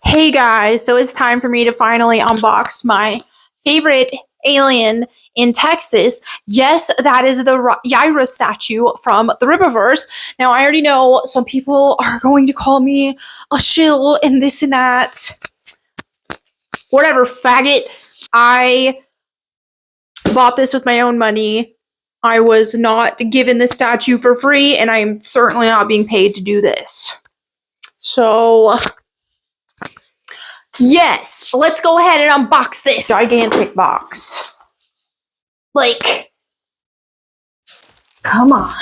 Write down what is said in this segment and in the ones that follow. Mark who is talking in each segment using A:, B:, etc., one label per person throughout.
A: Hey guys, so it's time for me to finally unbox my favorite alien in Texas. Yes, that is the Yaira statue from the Rippaverse. Now, I already know some people are going to call me a shill and this and that. Whatever, faggot. I bought this with my own money. I was not given the statue for free, and I'm certainly not being paid to do this. So yes, let's go ahead and unbox this gigantic box. Like, come on.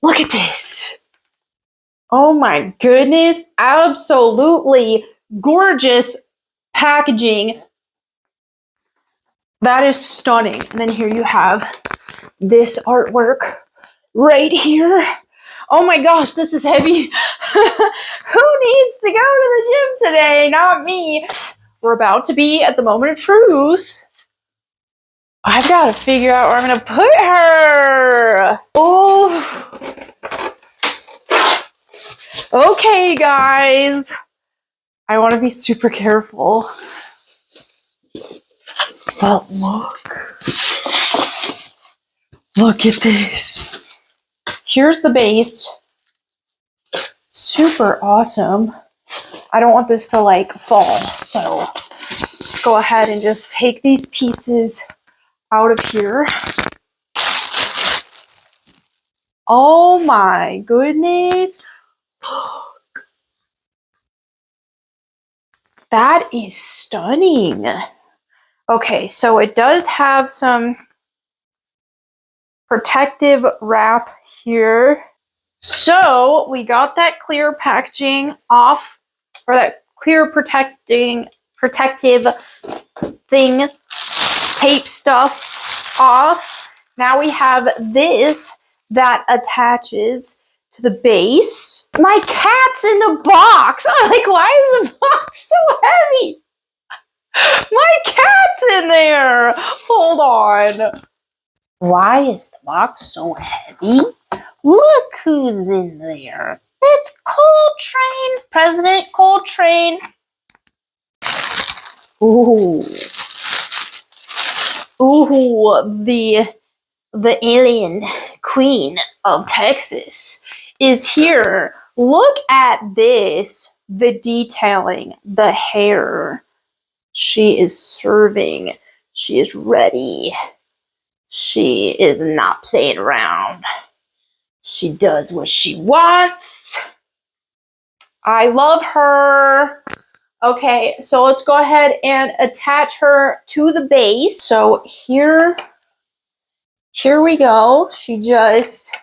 A: Look at this. Oh my goodness, absolutely gorgeous packaging. That is stunning. And then here you have this artwork right here. Oh my gosh, this is heavy. Who needs to go to the gym today? Not me. We're about to be at the moment of truth. I've got to figure out where I'm going to put her. Oh. Okay, guys. I want to be super careful. But look. Look at this. Here's the base. Super awesome. I don't want this to like fall, so let's go ahead and just take these pieces out of here. Oh my goodness. Look. That is stunning. Okay, so it does have some protective wrap here. So we got that clear packaging off, or that clear protective thing, tape stuff off. Now we have this that attaches to the base. My cat's in the box. I'm like, why is the box so heavy? My cat's in there. Hold on. Why is the box so heavy? Look who's in there. It's Coltrane. President Coltrane. Ooh. Ooh, the alien queen of Texas is here. Look at this. The detailing, the hair. She is serving. She is ready. She is not playing around. She does what she wants. I love her. Okay, so let's go ahead and attach her to the base. So here we go. She just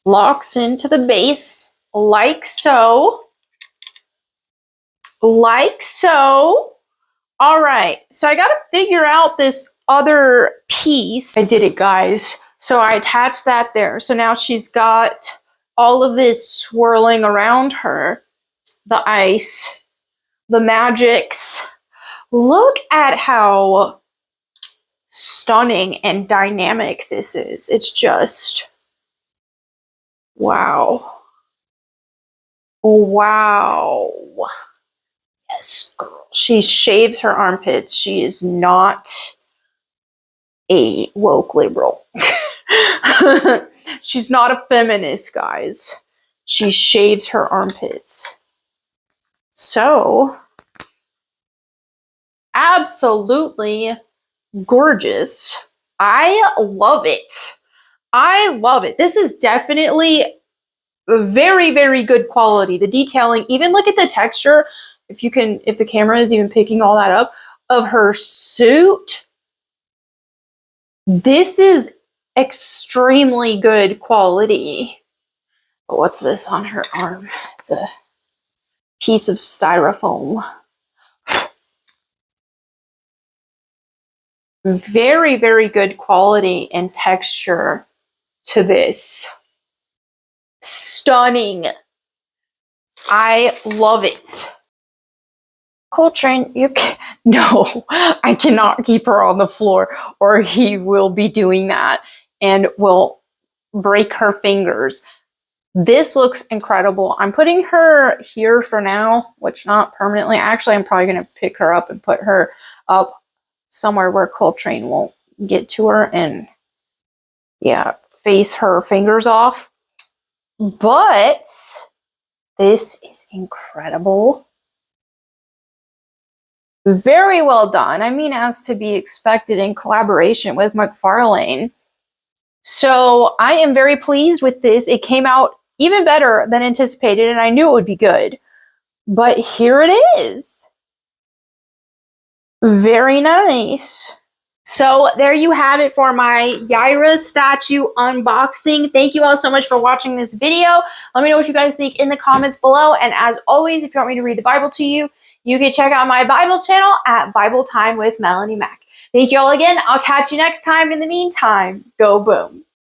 A: locks into the base like so. Like so. All right, so I gotta figure out this other piece. I did it, guys. So I attached that there. So now she's got all of this swirling around her. The ice, the magics. Look at how stunning and dynamic this is. It's just, wow. Wow. Yes, girl. She shaves her armpits. She is not a woke liberal. She's not a feminist, guys. She shaves her armpits. So, absolutely gorgeous. I love it. I love it. This is definitely very, very good quality. The detailing, even look at the texture, if the camera is even picking all that up, of her suit. This is extremely good quality. But what's this on her arm? It's a piece of styrofoam. Very, very good quality and texture to this. Stunning. I love it. Coltrane, no, I cannot keep her on the floor or he will be doing that. and will break her fingers. This looks incredible. I'm putting her here for now, which not permanently. Actually, I'm probably going to pick her up and put her up somewhere where Coltrane won't get to her and, yeah, face her fingers off. But this is incredible. Very well done. I mean, as to be expected in collaboration with McFarlane. So I am very pleased with this. It came out even better than anticipated, and I knew it would be good. But here it is. Very nice. So there you have it for my Yaira statue unboxing. Thank you all so much for watching this video. Let me know what you guys think in the comments below. And as always, if you want me to read the Bible to you, you can check out my Bible channel at Bible Time with Melanie Mac. Thank you all again. I'll catch you next time. In the meantime, go boom.